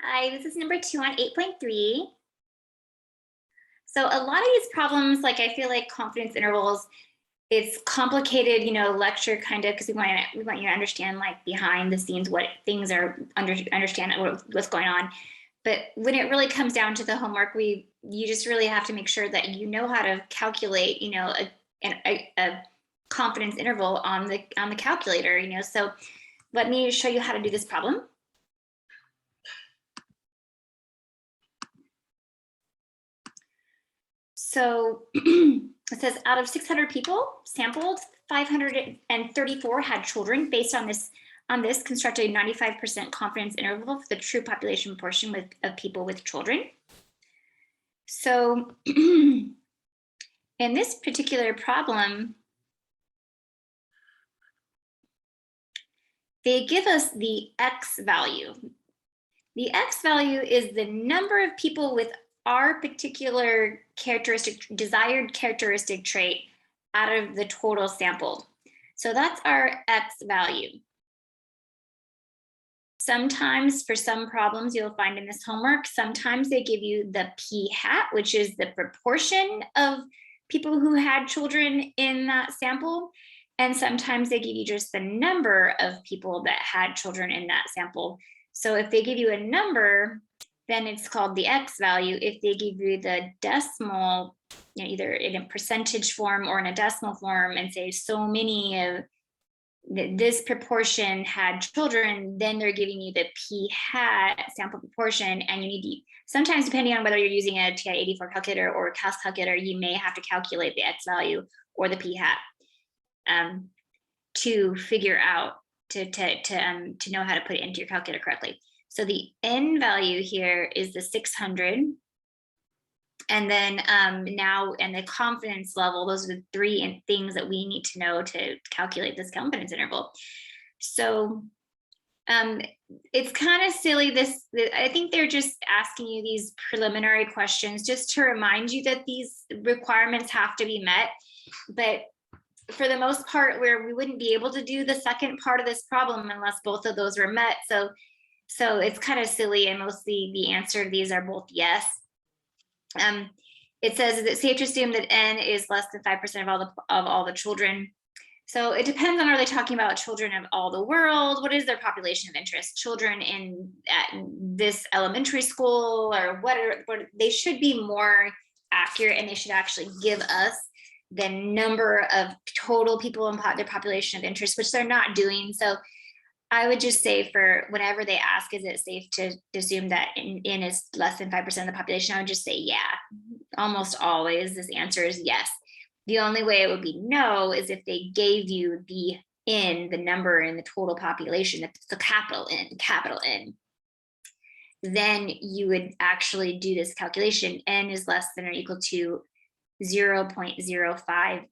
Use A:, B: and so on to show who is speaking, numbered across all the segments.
A: Hi, this is number 2 on 8.3. So a lot of these problems, like I feel like confidence intervals, it's complicated, lecture kind of because we want you to understand like behind the scenes what things are understand what's going on. But when it really comes down to the homework, you just really have to make sure that you know how to calculate, a confidence interval on the calculator, So let me show you how to do this problem. So it says out of 600 people sampled, 534 had children. Based on this, construct a 95% confidence interval for the true population portion of people with children. So in this particular problem, they give us the X value. The X value is the number of people with our particular desired characteristic trait out of the total sampled. So that's our X value. Sometimes for some problems you'll find in this homework, sometimes they give you the P hat, which is the proportion of people who had children in that sample. And sometimes they give you just the number of people that had children in that sample. So if they give you a number, then it's called the X value. If they give you the decimal, either in a percentage form or in a decimal form, and say so many of this proportion had children, then they're giving you the P hat sample proportion, and you need to, sometimes depending on whether you're using a TI-84 calculator or a CAS calculator, you may have to calculate the X value or the P hat to figure out to know how to put it into your calculator correctly. So the N value here is the 600. And then now, and the confidence level, those are the three things that we need to know to calculate this confidence interval. So it's kind of silly. I think they're just asking you these preliminary questions just to remind you that these requirements have to be met. But for the most part, where we wouldn't be able to do the second part of this problem unless both of those were met. So it's kind of silly, and mostly the answer to these are both yes. It says, is it safe to assume that N is less than 5% of all the children? So it depends on, are they talking about children of all the world? What is their population of interest? Children at this elementary school, or what they should be more accurate, and they should actually give us the number of total people in their population of interest, which they're not doing. So I would just say, for whenever they ask, is it safe to assume that N is less than 5% of the population, I would just say, yeah. Almost always this answer is yes. The only way it would be no is if they gave you the N, the number in the total population, it's a capital N. Then you would actually do this calculation. N is less than or equal to 0.05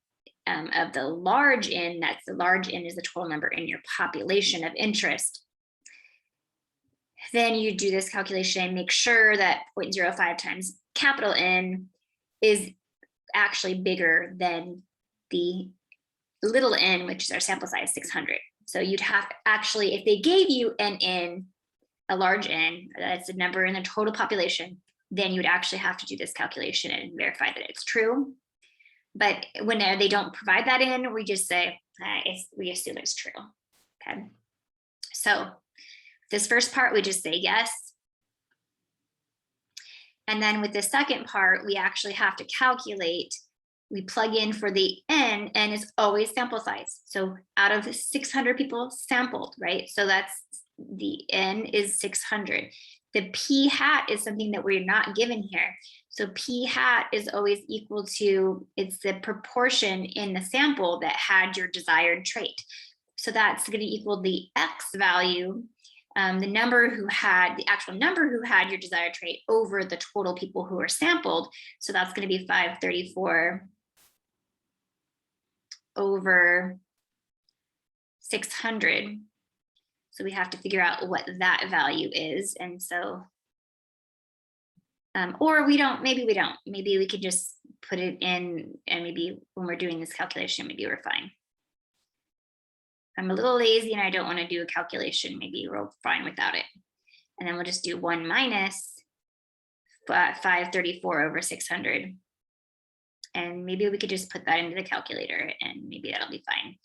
A: of the large N. That's the large N is the total number in your population of interest. Then you do this calculation and make sure that 0.05 times capital N is actually bigger than the little n, which is our sample size 600. So you'd have actually, if they gave you an N, a large N, that's the number in the total population, then you would actually have to do this calculation and verify that it's true. But when they don't provide that in, we just say, we assume it's true. Okay. So this first part, we just say yes. And then with the second part, we actually have to calculate, we plug in for the N, and is always sample size. So out of 600 people sampled, right? So that's the N is 600. The P hat is something that we're not given here. So P hat is always equal to, it's the proportion in the sample that had your desired trait. So that's going to equal the X value, the actual number who had your desired trait over the total people who are sampled. So that's going to be 534 over 600. So we have to figure out what that value is. And so, or maybe we could just put it in, and maybe when we're doing this calculation, maybe we're fine. I'm a little lazy and I don't want to do a calculation. Maybe we're fine without it. And then we'll just do 1 minus 534 over 600. And maybe we could just put that into the calculator and maybe that'll be fine.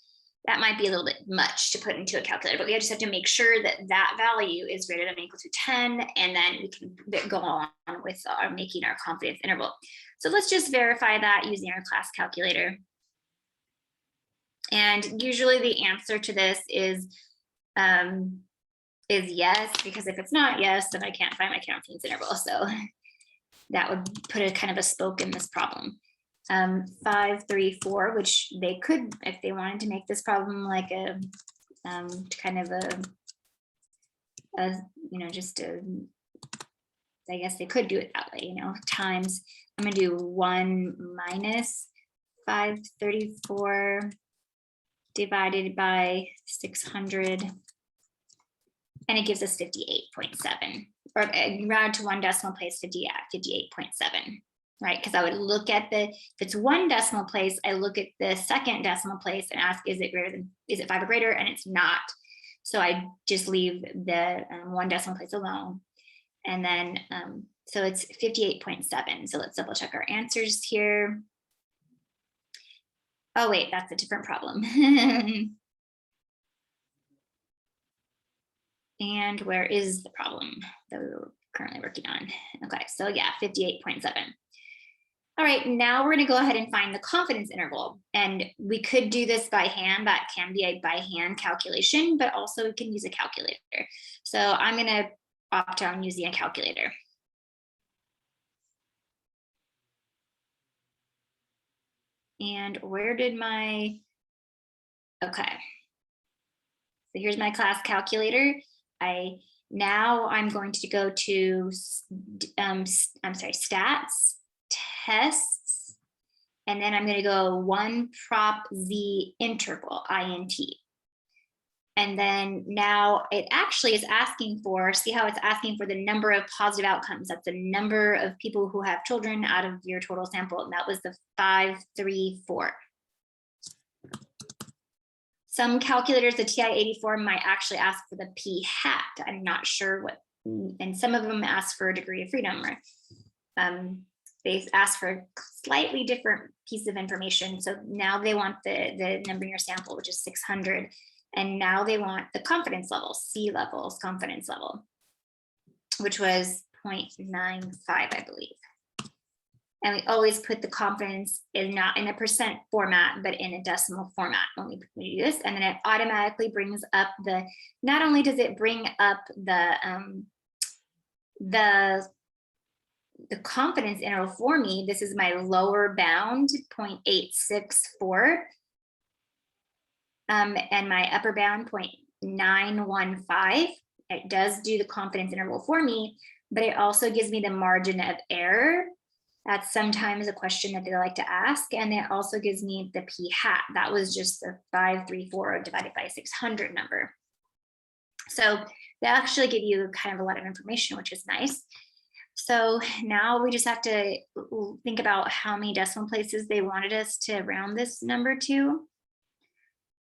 A: That might be a little bit much to put into a calculator, but we just have to make sure that that value is greater than or equal to 10, and then we can go on with making our confidence interval. So let's just verify that using our class calculator. And usually the answer to this is yes, because if it's not yes, then I can't find my confidence interval. So that would put a kind of a spoke in this problem. 534, which they could, if they wanted to make this problem like a kind of a you know, just a, I guess they could do it that way, you know, times, I'm gonna do 1 minus 534 divided by 600, and it gives us 58.7, or round to 1 decimal place, 58.7. Right, because I would look at if it's 1 decimal place, I look at the second decimal place and ask, is it 5 or greater? And it's not. So I just leave the 1 decimal place alone. And then, so it's 58.7. So let's double check our answers here. Oh, wait, that's a different problem. And where is the problem that we're currently working on? Okay, so yeah, 58.7. All right, now we're going to go ahead and find the confidence interval. And we could do this by hand. That can be a by hand calculation, but also we can use a calculator. So I'm going to opt on using a calculator. And where did my, okay. So here's my class calculator. Now I'm going to go to, stats, tests, and then I'm going to go 1 prop z interval, int. And then now it actually is asking for, see how it's asking for the number of positive outcomes. That's the number of people who have children out of your total sample. And that was the 534. Some calculators, the TI-84 might actually ask for the p hat. I'm not sure what, and some of them ask for a degree of freedom, or they ask for a slightly different piece of information. So now they want the number in your sample, which is 600. And now they want the confidence level, C levels confidence level, which was 0.95, I believe. And we always put the confidence in not in a percent format, but in a decimal format when we do this. And then it automatically brings up not only does it bring up the confidence interval for me, this is my lower bound, 0.864. And my upper bound, 0.915. It does do the confidence interval for me, but it also gives me the margin of error. That's sometimes a question that they like to ask. And it also gives me the p hat. That was just the 534 divided by 600 number. So they actually give you kind of a lot of information, which is nice. So now we just have to think about how many decimal places they wanted us to round this number to.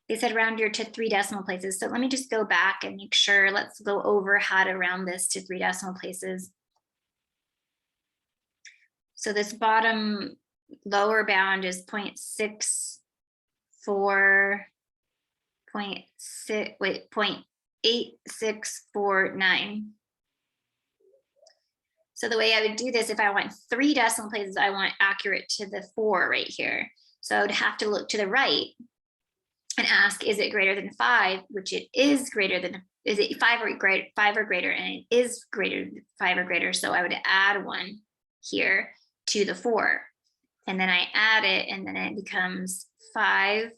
A: They said round here to 3 decimal places. So let me just go back and make sure. Let's go over how to round this to 3 decimal places. So this bottom lower bound is 0.8649. So the way I would do this, if I want 3 decimal places, I want accurate to the 4 right here. So I would have to look to the right and ask, is it greater than 5? Which it is greater than, is it 5 or greater? And it is greater than 5 or greater. So I would add 1 here to the 4. And then I add it, and then it becomes 5.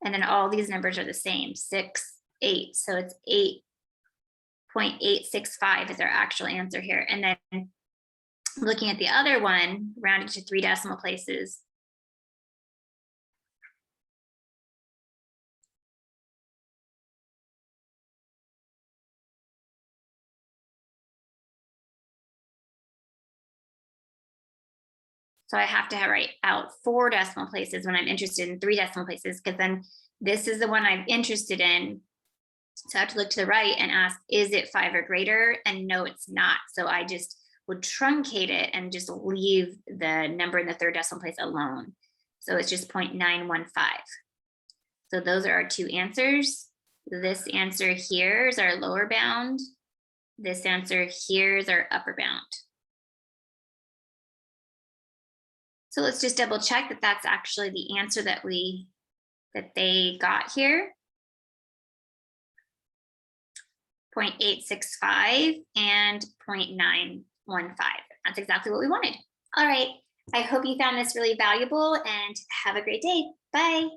A: And then all these numbers are the same, 6, 8. So it's 8.865 is our actual answer here. And then looking at the other one, rounded to 3 decimal places. So I have to write out 4 decimal places when I'm interested in 3 decimal places, because then this is the one I'm interested in. So I have to look to the right and ask, is it 5 or greater? And no, it's not. So I just would truncate it and just leave the number in the third decimal place alone. So it's just 0.915. So those are our two answers. This answer here is our lower bound. This answer here is our upper bound. So let's just double check that that's actually the answer that they got here. 0.865 and 0.915. That's exactly what we wanted. All right. I hope you found this really valuable and have a great day. Bye.